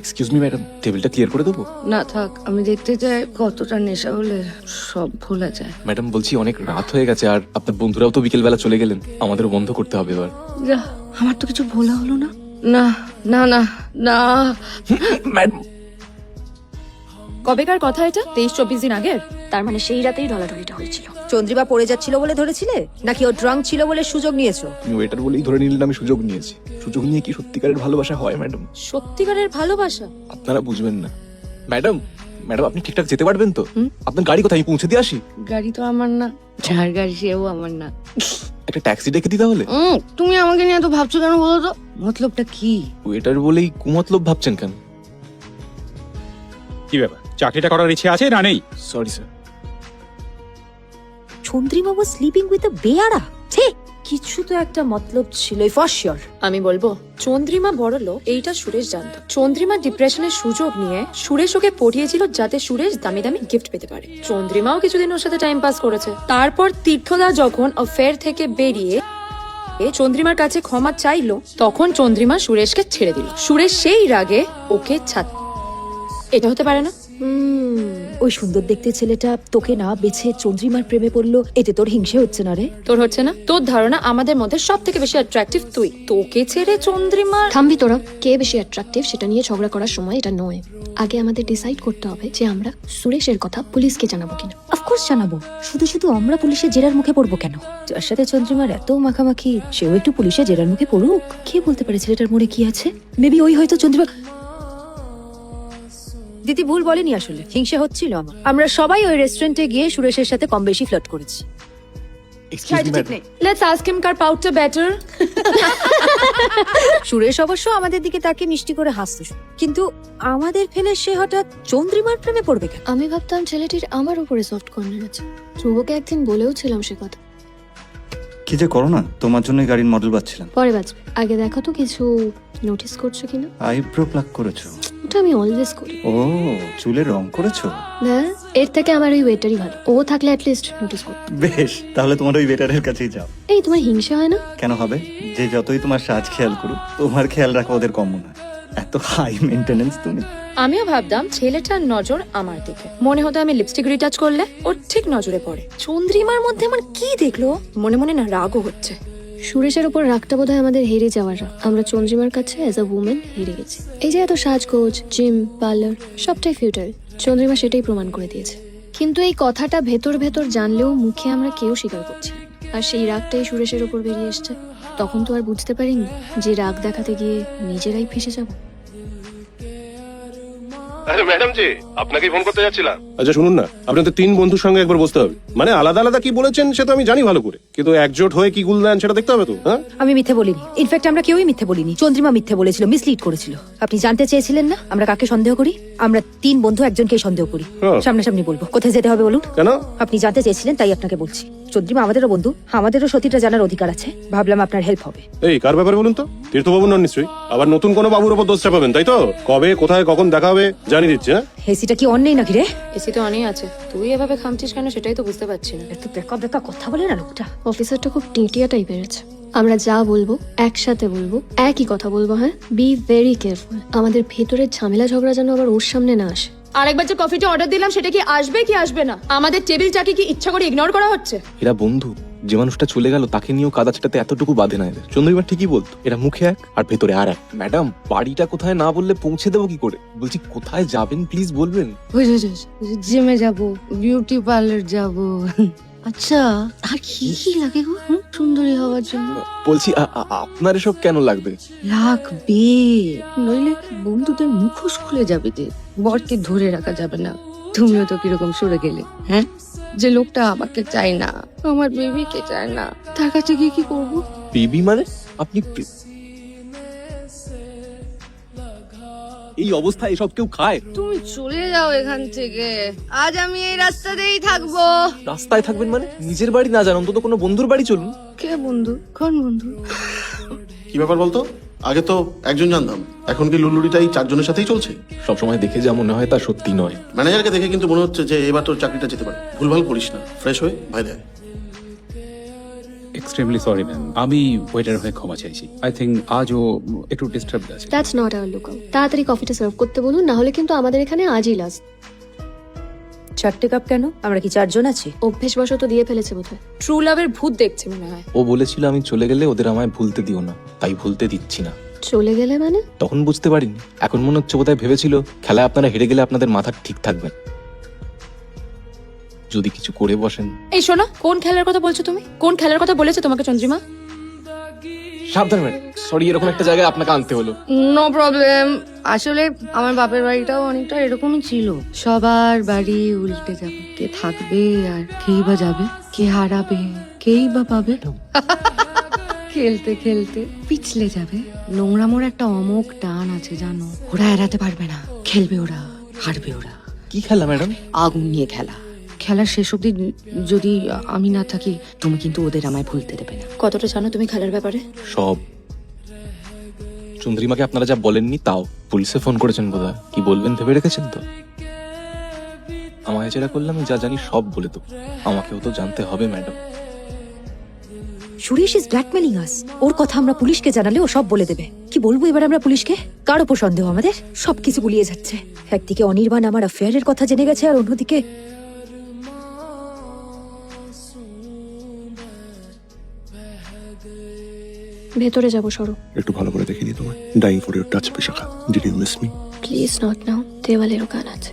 Excuse me madam, টেবিলটা clear করে দেবো? না থাক, আমি দেখতে চাই কতটা নেশা হলে সব ভোলা যায়। ম্যাডাম বলছি অনেক রাত হয়ে গেছে, আর আপনার বন্ধুরাও তো বিকেল বেলা চলে গেলেন, আমাদেরও বন্ধ করতে হবে এবার। যা, আমার তো কিছু ভোলা হলো না। না না না না ম্যাডাম কবেকার কথা এটা? 23-24 দিন আগের? তার মানে সেই রাতেই ঢলাঢলিটা হয়েছিল। চন্দ্রিমা পড়ে যাচ্ছিল বলে ধরেছিলে, নাকি ও ড্রাঙ্ক ছিল বলে সুযোগ নিয়েছো? তুমি ওয়েটার বলেই ধরে নিলেন আমি সুযোগ নিয়েছি। সুযোগ নিয়ে কি সত্যিকারের ভালোবাসা হয় ম্যাডাম? সত্যিকারের ভালোবাসা? আপনারা বুঝবেন না। ম্যাডাম ম্যাডাম আপনি ঠিকঠাক যেতে পারবেন তো? আপনার গাড়ি কোথায়, আমি পৌঁছে দিয়ে আসি? গাড়ি তো আমার না, যার গাড়ি সেও আমার না। একটা ট্যাক্সি ডেকে দিই তাহলে। তুমি আমাকে নিয়ে এত ভাবছো কেন বলো তো? মতলবটা কি? ওয়েটার বলেই কুমতলব ভাবছেন কেন? কি ব্যাপার, চাকরিটা করার ইচ্ছে আছে না নেই? Sorry sir. Chandrima was sleeping with a bearer? ঠিক, কিছু তো একটা মতলব ছিলই ফর শিওর। আমি বলবো চন্দ্রিমা বড় লোক, এইটা সুরেশ জানতো। চন্দ্রিমা ডিপ্রেশনের সুযোগ নিয়ে সুরেশ ওকে পটিয়েছিল যাতে সুরেশ দামি দামি গিফট পেতে পারে। চন্দ্রিমাও কিছুদিন ওর সাথে টাইম পাস করেছে। তারপর তীর্থদা যখন অ্যাফেয়ার থেকে বেরিয়ে চন্দ্রিমার কাছে ক্ষমা চাইলো, তখন চন্দ্রিমা সুরেশকে ছেড়ে দিল। সুরেশ সেই রাগে ওকে ছাড়। এটা হতে পারে না? ওই সুন্দর দেখতে ছেলেটা তোকে না বেছে চন্দ্রিমার প্রেমে পড়লো, এতে তোর হিংসে হচ্ছে না রে? তোর হচ্ছে না? তোর ধারণা আমাদের মধ্যে সব থেকে বেশি অ্যাট্রাকটিভ তুই, তোকে ছেড়ে চন্দ্রিমার। থামবি তোরা, কে বেশি অ্যাট্রাকটিভ সেটা নিয়ে ঝগড়া করার সময় এটা নয়। আগে আমাদের ডিসাইড করতে হবে যে আমরা সুরেশের কথা পুলিশকে জানাবো কিনা। অফকোর্স জানাবো, শুধু শুধু আমরা পুলিশের জেরার মুখে পড়বো কেন? যার সাথে চন্দ্রিমার এত মাখামাখি, সেও একটু পুলিশের জেরার মুখে পড়ুক। কে বলতে পারে ছেলেটার মনে কি আছে? মেবি ওই হয়তো চন্দ্রিমা। দিদি ভুল বলেনি, আসলে হিংসা হচ্ছিল আমার। আমরা সবাই ওই রেস্টুরেন্টে গিয়ে সুরেশের সাথে কম বেশি ফ্লার্ট করেছি। Excuse me madam. Let's ask him কার পাউটটা বেটার। সুরেশ অবশ্য আমাদের দিকে তাকে মিষ্টি করে হাসতো, কিন্তু আমাদের ফেলে সে হঠাৎ চন্দ্রিমার প্রেমে পড়বে কেন? আমি ভাবতাম ছেলেটির আমার উপরে সফট কর্নার আছে। ধ্রুবকে একদিন বলেও ছিলাম সে কথা। কি যে করো না, তোমার জন্য গাড়ির মডেল বাচ্ছিলাম। পরে বাঁচবে, আগে দেখো তো কিছু নোটিস করছো কিনা। আইব্রো প্লাক করেছো? ওটা আমি অলওয়েজ করি। ও, চুলে রং করেছো? না, এর থেকে আমার ওই ওয়েটারই ভালো। ও থাকলে অ্যাটলিস্ট নোটিস করতো। বেশ, তাহলে তোমার ওই বেটারের কাছেই যাও। এই, তোমার হিংসা হয় না? কেন হবে? যে যতই তোমার সাজ খেয়াল করুক, তোমার খেয়াল রাখা ওদের কম মনে হয়। এত হাই মেইনটেনেন্স তুমি। আমিও ভাবতাম ছেলেটার নজর আমার দিকে, মনে হতো আমি লিপস্টিক রিটাচ করলে ওর ঠিক নজরে পড়ে। চন্দ্রিমার মধ্যে আমার কি দেখলো, মনে মনে না রাগও হচ্ছে। সুরেশের উপর রাগটা বোধহয় আমাদের হেরে যাওয়ার রাগ। আমরা চন্দ্রিমার কাছে অ্যাজ আ উমেন হেরে গেছি। এই যে এত সাজগোজ, জিম, পার্লার সবটাই ফিউটাইল। চন্দ্রিমা সেটাই প্রমাণ করে দিয়েছে। কিন্তু এই কথাটা ভেতর ভেতর জানলেও মুখে আমরা কেউ স্বীকার করছি না। আর সেই রাগটাই সুরেশের উপর বেরিয়ে এসছে। তখন তো আর বুঝতে পারিনি যে রাগ দেখাতে গিয়ে নিজেরাই ফেসে যাব। আরে ম্যাডাম জি, আপনাকেই ফোন করতে যাচ্ছিলাম। আচ্ছা শুনুন না, আপনাদের তিন বন্ধুর সঙ্গে একবার বসতে হবে। মানে আলাদা আলাদা কি বলেছেন সে তো আমি জানি ভালো করে, কিন্তু একজোট হয়ে কি গুল দেন সেটা দেখতে হবে তো। হ্যাঁ, আমি মিথ্যে বলিনি, ইনফ্যাক্ট আমরা কেউই মিথ্যে বলিনি। চন্দ্রিমা মিথ্যে বলেছিল, মিসলিড করেছিল। আপনি জানতে চেয়েছিলেন না আমরা কাকে সন্দেহ করি? আমরা তিন বন্ধু একজনকেই সন্দেহ করি। হ্যাঁ। সামনাসামনি বলবো, কোথায় যেতে হবে বলুন? কেন? আপনি জানতে চেয়েছিলেন তাই আপনাকে বলছি। চন্দ্রিমা আমাদেরও বন্ধু, আমাদেরও সতীটা জানার অধিকার আছে। ভাবলাম আপনার হেল্প হবে। এই কার ব্যাপারে বলুন তো? তীর্থবাবু নন নিশ্চয়ই? আবার নতুন কোনো বাবুর ওপর দোষ চাপাবেন তাই তো? কবে কোথায় কখন দেখা হবে জানিয়ে দিচ্ছি। হ্যাঁ, এসিটা কি অন নেই নাকি রে? এসি তো অনেক আছে, তুই এভাবে খামছিস কেন সেটাই তো বুঝতে পারছি না। এত বেকা বেকা কথা বলে না লোকটা। অফিসারটা খুব টিটিয়া টাইপের আছে। আমরা যা বলবো একসাথে বলবো, একই কথা বলবো। হ্যাঁ, বি ভেরি কেয়ারফুল। আমাদের ভেতরের ঝামেলা ঝগড়া যেন আবার ওর সামনে না আসে। আরেকবার যে কফিটা অর্ডার দিলাম সেটা কি আসবে কি আসবে না? আমাদের টেবিলটাকে কি ইচ্ছা করে ইগনোর করা হচ্ছে? এরা বন্ধু, যে মানুষটা চলে গেল তাকে নিয়েও কাদা ছেটাতে এতটুকু বাধে না এদের। চন্দ্রিমা ঠিকই বলতো, এরা মুখে এক আর ভেতরে আর এক। ম্যাডাম বাড়িটা কোথায় না বললে পৌঁছে দেবো কি করে? বলছি কোথায় যাবেন প্লিজ বলবেন। জিমে যাব, বিউটি পার্লার যাব। আচ্ছা, আর কি কি লাগে গো সুন্দরী হওয়ার জন্য? বলছি আপনার এসব কেন লাগবে? লাগবে, নইলে বন্ধুদের মুখোশ খুলে যাবে যে। বরকে ধরে রাখা যাবে না। তুমিও তো কিরকম সরে গেলে। হ্যাঁ, যে লোকটা আমাকে চায় না, আমার বেবিকে চায় না, তার কাছে গিয়ে কি করবো? বেবি মানে? আপনি এই অবস্থায় এসব কেউ খায়? তুমি চলে যাও এখান থেকে, আজ আমি এই রাস্তাতেই থাকবো। রাস্তায় থাকবেন মানে? নিজের বাড়ি না যান, অন্তত কোনো বন্ধুর বাড়ি চলুন। কে বন্ধু? কোন বন্ধু? কি ব্যাপার বলতো? আগে তো একজন জানতাম, এখন কি লুলুড়িটাই চারজনের সাথেই চলছে? সবসময় দেখে যা মনে হয় তা সত্যি নয়। ম্যানেজারকে দেখে কিন্তু মনে হচ্ছে যে এবার তোর চাকরিটা যেতে পারে। ভুলভাল করিস না, ফ্রেশ হয়ে ভাই দেয়। এক্সট্রিমলি সরি ম্যাম, আমি ওয়েটার হয়ে ক্ষমা চাইছি। আই থিঙ্ক আজ ও একটু ডিস্টার্ব আছে। That's not our look out. তাড়াতাড়ি কফিটা সার্ভ করতে বলুন, না হলে কিন্তু আমাদের এখানে আজই লাস্ট। 4টে কাপ কেন? আমরা কি 4 জন আছি? অভ্যেসবশত দিয়ে ফেলেছে বোধহয়। ট্রু লাভের ভূত দেখছে মনে হয়। ও বলেছিল আমি চলে গেলে ওদের আমায় ভুলতে দিও না, তাই ভুলতে দিচ্ছি না। চলে গেলে মানে? তখন বুঝতে পারিনি, এখন মনে হচ্ছে বোধহয় ভেবেছিল খেলায় আপনারা হেরে গেলে আপনাদের মাথা ঠিক থাকবে না। যদি কিছু করে বসেন। এই শোনো, কোন খেলার কথা বলছো তুমি? কোন খেলার কথা বলেছে তোমাকে চন্দ্রিমা? সাবধান ম্যাডাম, সরি এরকম একটা জায়গায় আপনাকে আনতে হলো। No problem. আসলে আমার বাপের বাড়িটাও অনেকটা এরকমই ছিল। সবার বাড়ি উল্টে যাবে, কে থাকবে আর কেই বা যাবে, কে হারাবে কেই বা পাবে। খেলতে খেলতে পিছলে যাবে। নোংরামোর একটা অমোক টান আছে জানো, ওরা এড়াতে পারবে না। খেলবে ওরা, হারবে ওরা। কি খেলা ম্যাডাম? আগুন নিয়ে খেলা। খেলার শেষ অব্দি যদি আমি না থাকি, তুমি কিন্তু ওদের আমায় ভুলতে দেবে না। কতটা জানো তুমি খেলার ব্যাপারে? সব। চন্দ্রিমাকে আপনারা যা বলেননি তাও। পুলিশে ফোন করেছেন বোধহয়, কি বলবেন ভেবে রেখেছেন তো? আমায় যেটা করলাম যা জানি সব বলে তো, আমাকেও তো জানতে হবে ম্যাডাম। সুরেশ ইজ ব্ল্যাকমেলিং আস। ওর কথা আমরা পুলিশকে জানালে ও সব বলে দেবে। কি বলবো এবার আমরা পুলিশকে? কার উপর সন্দেহ আমাদের? সবকিছু গুলিয়ে যাচ্ছে। একদিকে অনির্বাণ আমার অ্যাফেয়ারের কথা জেনে গেছে, আর অন্যদিকে ভেতরে যাবো, সরো। একটু ভালো করে দেখে দিই তোমায়। Dying for your touch Bishakha, did you miss me? Please not now, দেওয়ালেরও গান আছে।